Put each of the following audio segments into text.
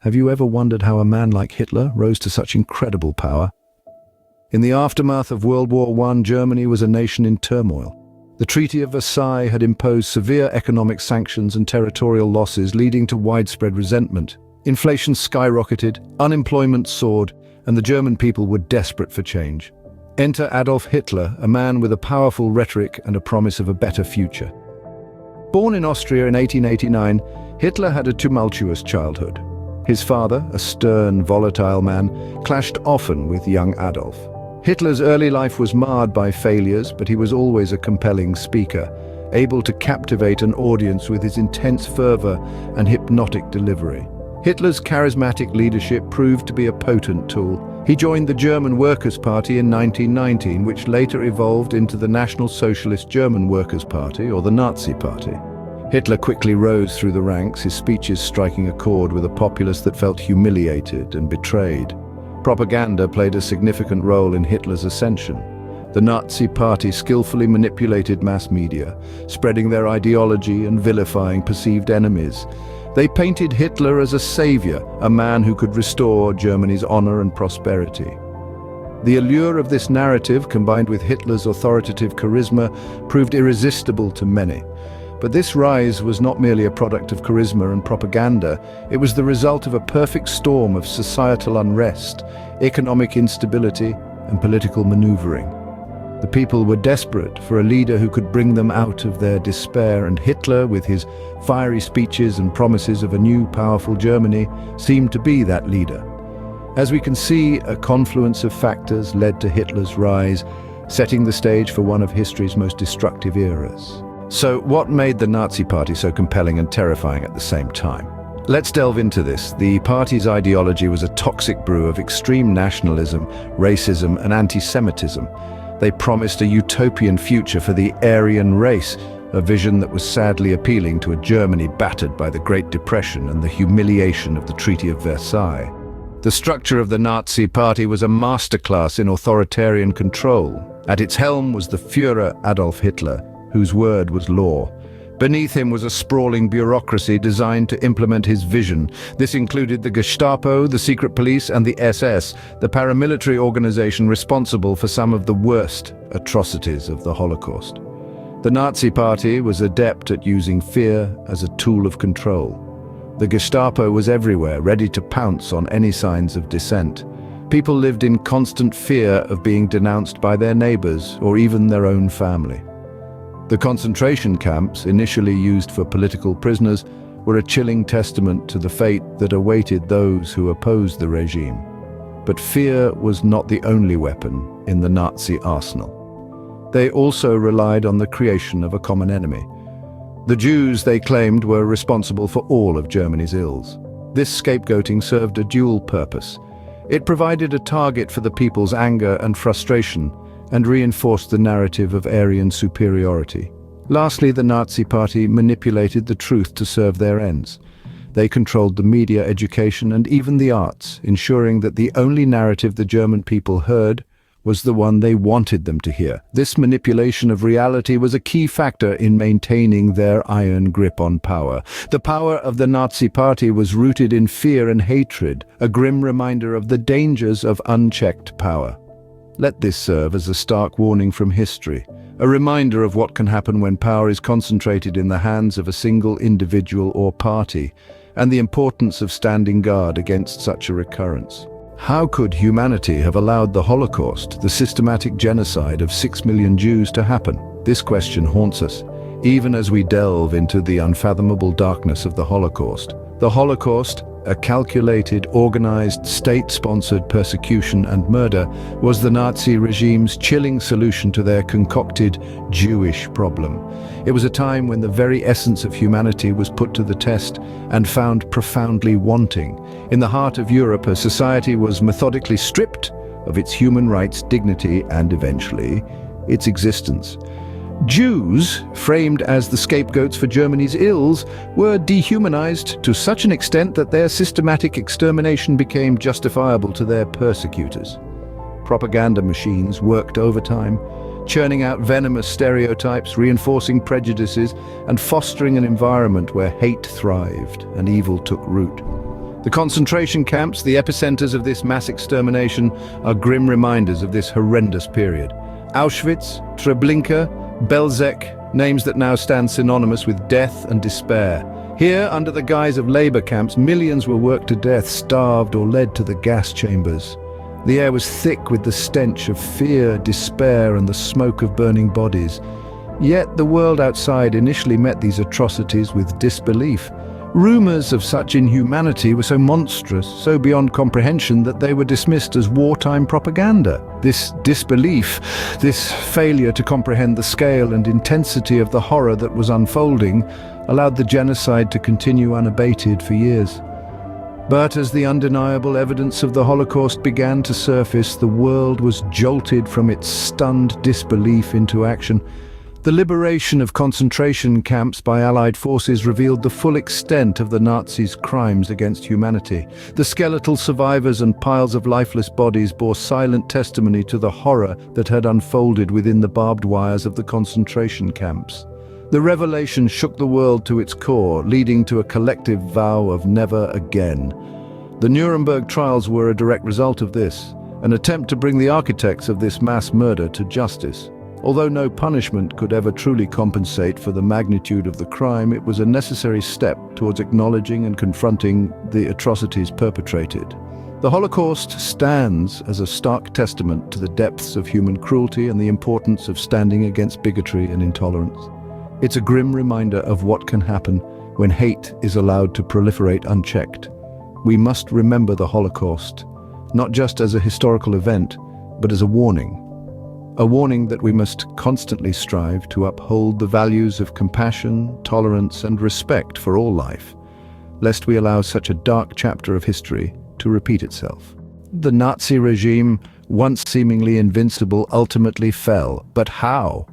Have you ever wondered how a man like Hitler rose to such incredible power? In the aftermath of World War I, Germany was a nation in turmoil. The Treaty of Versailles had imposed severe economic sanctions and territorial losses, leading to widespread resentment. Inflation skyrocketed, unemployment soared, and the German people were desperate for change. Enter Adolf Hitler, a man with a powerful rhetoric and a promise of a better future. Born in Austria in 1889, Hitler had a tumultuous childhood. His father, a stern, volatile man, clashed often with young Adolf. Hitler's early life was marred by failures, but he was always a compelling speaker, able to captivate an audience with his intense fervor and hypnotic delivery. Hitler's charismatic leadership proved to be a potent tool. He joined the German Workers' Party in 1919, which later evolved into the National Socialist German Workers' Party, or the Nazi Party. Hitler quickly rose through the ranks, his speeches striking a chord with a populace that felt humiliated and betrayed. Propaganda played a significant role in Hitler's ascension. The Nazi Party skillfully manipulated mass media, spreading their ideology and vilifying perceived enemies. They painted Hitler as a savior, a man who could restore Germany's honor and prosperity. The allure of this narrative, combined with Hitler's authoritative charisma, proved irresistible to many. But this rise was not merely a product of charisma and propaganda. It was the result of a perfect storm of societal unrest, economic instability, and political maneuvering. The people were desperate for a leader who could bring them out of their despair, and Hitler, with his fiery speeches and promises of a new, powerful Germany, seemed to be that leader. As we can see, a confluence of factors led to Hitler's rise, setting the stage for one of history's most destructive eras. So, what made the Nazi Party so compelling and terrifying at the same time? Let's delve into this. The party's ideology was a toxic brew of extreme nationalism, racism, and anti-Semitism. They promised a utopian future for the Aryan race, a vision that was sadly appealing to a Germany battered by the Great Depression and the humiliation of the Treaty of Versailles. The structure of the Nazi Party was a masterclass in authoritarian control. At its helm was the Führer Adolf Hitler, whose word was law. Beneath him was a sprawling bureaucracy designed to implement his vision. This included the Gestapo, the secret police, and the SS, the paramilitary organization responsible for some of the worst atrocities of the Holocaust. The Nazi Party was adept at using fear as a tool of control. The Gestapo was everywhere, ready to pounce on any signs of dissent. People lived in constant fear of being denounced by their neighbors or even their own family. The concentration camps, initially used for political prisoners, were a chilling testament to the fate that awaited those who opposed the regime. But fear was not the only weapon in the Nazi arsenal. They also relied on the creation of a common enemy. The Jews, they claimed, were responsible for all of Germany's ills. This scapegoating served a dual purpose. It provided a target for the people's anger and frustration, and reinforced the narrative of Aryan superiority. Lastly, the Nazi Party manipulated the truth to serve their ends. They controlled the media, education, and even the arts, ensuring that the only narrative the German people heard was the one they wanted them to hear. This manipulation of reality was a key factor in maintaining their iron grip on power. The power of the Nazi Party was rooted in fear and hatred, a grim reminder of the dangers of unchecked power. Let this serve as a stark warning from history, a reminder of what can happen when power is concentrated in the hands of a single individual or party, and the importance of standing guard against such a recurrence. How could humanity have allowed the Holocaust, the systematic genocide of 6 million Jews, to happen? This question haunts us, even as we delve into the unfathomable darkness of the Holocaust. The Holocaust, a calculated, organized, state-sponsored persecution and murder, was the Nazi regime's chilling solution to their concocted Jewish problem. It was a time when the very essence of humanity was put to the test and found profoundly wanting. In the heart of Europe, a society was methodically stripped of its human rights, dignity, and eventually, its existence. Jews, framed as the scapegoats for Germany's ills, were dehumanized to such an extent that their systematic extermination became justifiable to their persecutors. Propaganda machines worked overtime, churning out venomous stereotypes, reinforcing prejudices, and fostering an environment where hate thrived and evil took root. The concentration camps, the epicenters of this mass extermination, are grim reminders of this horrendous period. Auschwitz, Treblinka, Belzec, names that now stand synonymous with death and despair. Here, under the guise of labor camps, millions were worked to death, starved, or led to the gas chambers. The air was thick with the stench of fear, despair, and the smoke of burning bodies. Yet the world outside initially met these atrocities with disbelief. Rumors of such inhumanity were so monstrous, so beyond comprehension, that they were dismissed as wartime propaganda. This disbelief, this failure to comprehend the scale and intensity of the horror that was unfolding, allowed the genocide to continue unabated for years. But as the undeniable evidence of the Holocaust began to surface, the world was jolted from its stunned disbelief into action. The liberation of concentration camps by Allied forces revealed the full extent of the Nazis' crimes against humanity. The skeletal survivors and piles of lifeless bodies bore silent testimony to the horror that had unfolded within the barbed wires of the concentration camps. The revelation shook the world to its core, leading to a collective vow of never again. The Nuremberg trials were a direct result of this, an attempt to bring the architects of this mass murder to justice. Although no punishment could ever truly compensate for the magnitude of the crime, it was a necessary step towards acknowledging and confronting the atrocities perpetrated. The Holocaust stands as a stark testament to the depths of human cruelty and the importance of standing against bigotry and intolerance. It's a grim reminder of what can happen when hate is allowed to proliferate unchecked. We must remember the Holocaust, not just as a historical event, but as a warning. A warning that we must constantly strive to uphold the values of compassion, tolerance, and respect for all life, lest we allow such a dark chapter of history to repeat itself. The Nazi regime, once seemingly invincible, ultimately fell. But how?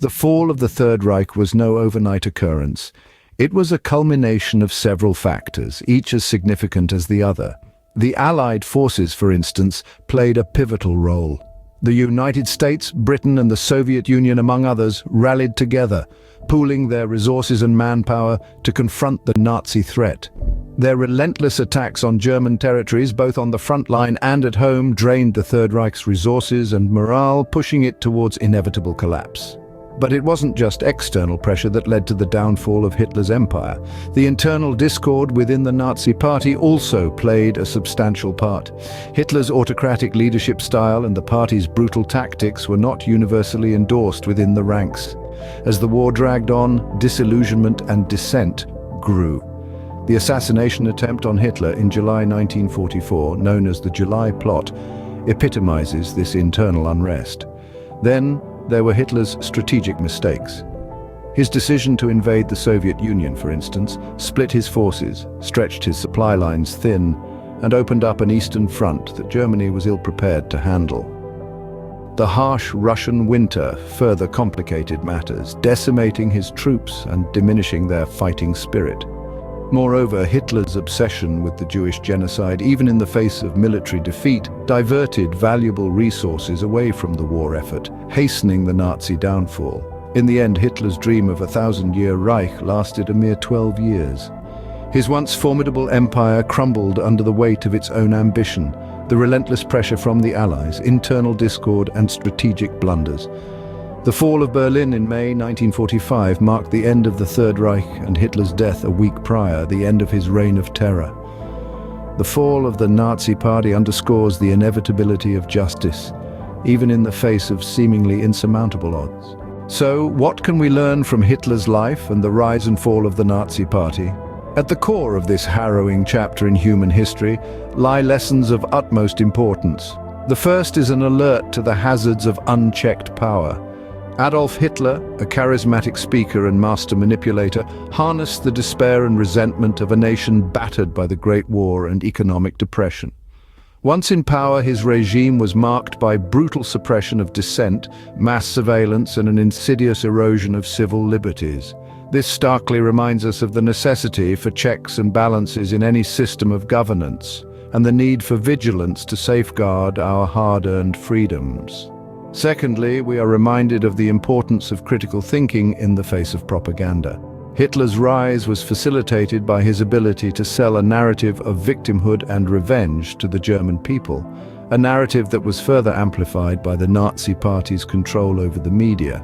The fall of the Third Reich was no overnight occurrence. It was a culmination of several factors, each as significant as the other. The Allied forces, for instance, played a pivotal role. The United States, Britain, and the Soviet Union, among others, rallied together, pooling their resources and manpower to confront the Nazi threat. Their relentless attacks on German territories, both on the front line and at home, drained the Third Reich's resources and morale, pushing it towards inevitable collapse. But it wasn't just external pressure that led to the downfall of Hitler's empire. The internal discord within the Nazi party also played a substantial part. Hitler's autocratic leadership style and the party's brutal tactics were not universally endorsed within the ranks. As the war dragged on, disillusionment and dissent grew. The assassination attempt on Hitler in July 1944, known as the July Plot, epitomizes this internal unrest. Then, there were Hitler's strategic mistakes. His decision to invade the Soviet Union, for instance, split his forces, stretched his supply lines thin, and opened up an eastern front that Germany was ill-prepared to handle. The harsh Russian winter further complicated matters, decimating his troops and diminishing their fighting spirit. Moreover, Hitler's obsession with the Jewish genocide, even in the face of military defeat, diverted valuable resources away from the war effort, hastening the Nazi downfall. In the end, Hitler's dream of a 1,000-year Reich lasted a mere 12 years. His once formidable empire crumbled under the weight of its own ambition, the relentless pressure from the Allies, internal discord, and strategic blunders. The fall of Berlin in May 1945 marked the end of the Third Reich and Hitler's death a week prior, the end of his reign of terror. The fall of the Nazi Party underscores the inevitability of justice, even in the face of seemingly insurmountable odds. So, what can we learn from Hitler's life and the rise and fall of the Nazi Party? At the core of this harrowing chapter in human history lie lessons of utmost importance. The first is an alert to the hazards of unchecked power. Adolf Hitler, a charismatic speaker and master manipulator, harnessed the despair and resentment of a nation battered by the Great War and economic depression. Once in power, his regime was marked by brutal suppression of dissent, mass surveillance, and an insidious erosion of civil liberties. This starkly reminds us of the necessity for checks and balances in any system of governance, and the need for vigilance to safeguard our hard-earned freedoms. Secondly, we are reminded of the importance of critical thinking in the face of propaganda. Hitler's rise was facilitated by his ability to sell a narrative of victimhood and revenge to the German people, a narrative that was further amplified by the Nazi Party's control over the media.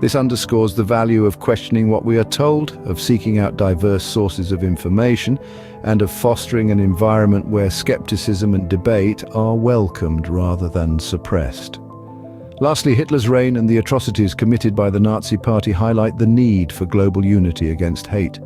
This underscores the value of questioning what we are told, of seeking out diverse sources of information, and of fostering an environment where skepticism and debate are welcomed rather than suppressed. Lastly, Hitler's reign and the atrocities committed by the Nazi Party highlight the need for global unity against hate.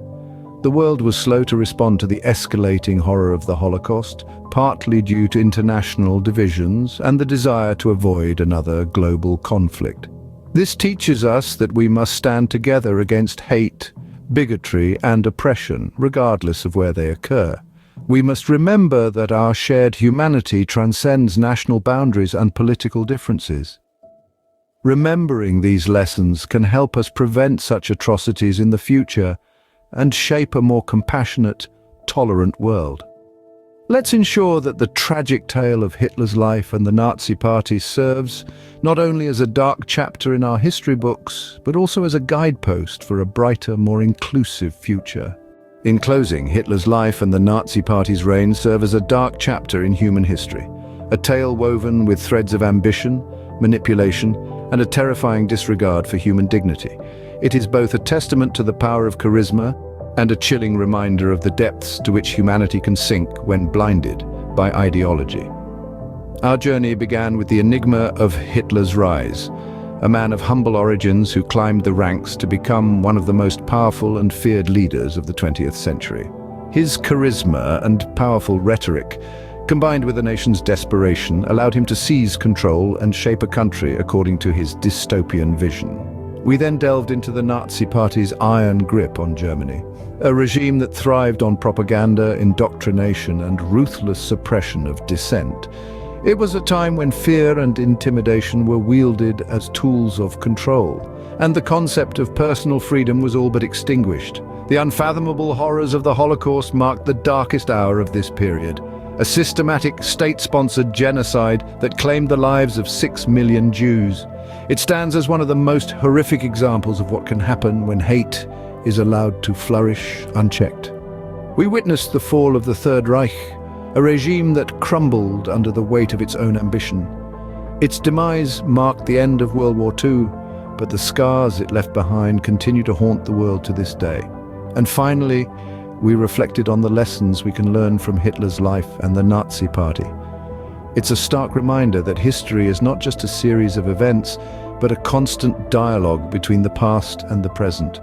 The world was slow to respond to the escalating horror of the Holocaust, partly due to international divisions and the desire to avoid another global conflict. This teaches us that we must stand together against hate, bigotry, and oppression, regardless of where they occur. We must remember that our shared humanity transcends national boundaries and political differences. Remembering these lessons can help us prevent such atrocities in the future and shape a more compassionate, tolerant world. Let's ensure that the tragic tale of Hitler's life and the Nazi Party serves not only as a dark chapter in our history books, but also as a guidepost for a brighter, more inclusive future. In closing, Hitler's life and the Nazi Party's reign serve as a dark chapter in human history, a tale woven with threads of ambition, manipulation, and a terrifying disregard for human dignity. It is both a testament to the power of charisma and a chilling reminder of the depths to which humanity can sink when blinded by ideology. Our journey began with the enigma of Hitler's rise, a man of humble origins who climbed the ranks to become one of the most powerful and feared leaders of the 20th century. His charisma and powerful rhetoric, combined with the nation's desperation, allowed him to seize control and shape a country according to his dystopian vision. We then delved into the Nazi Party's iron grip on Germany, a regime that thrived on propaganda, indoctrination, and ruthless suppression of dissent. It was a time when fear and intimidation were wielded as tools of control, and the concept of personal freedom was all but extinguished. The unfathomable horrors of the Holocaust marked the darkest hour of this period, a systematic state-sponsored genocide that claimed the lives of 6 million Jews. It stands as one of the most horrific examples of what can happen when hate is allowed to flourish unchecked. We witnessed the fall of the Third Reich, a regime that crumbled under the weight of its own ambition. Its demise marked the end of World War II, but the scars it left behind continue to haunt the world to this day. And finally, we reflected on the lessons we can learn from Hitler's life and the Nazi Party. It's a stark reminder that history is not just a series of events, but a constant dialogue between the past and the present.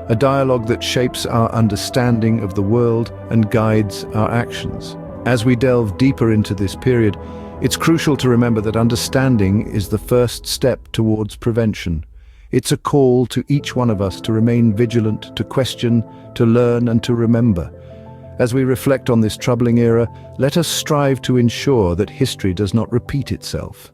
A dialogue that shapes our understanding of the world and guides our actions. As we delve deeper into this period, it's crucial to remember that understanding is the first step towards prevention. It's a call to each one of us to remain vigilant, to question, to learn, and to remember. As we reflect on this troubling era, let us strive to ensure that history does not repeat itself.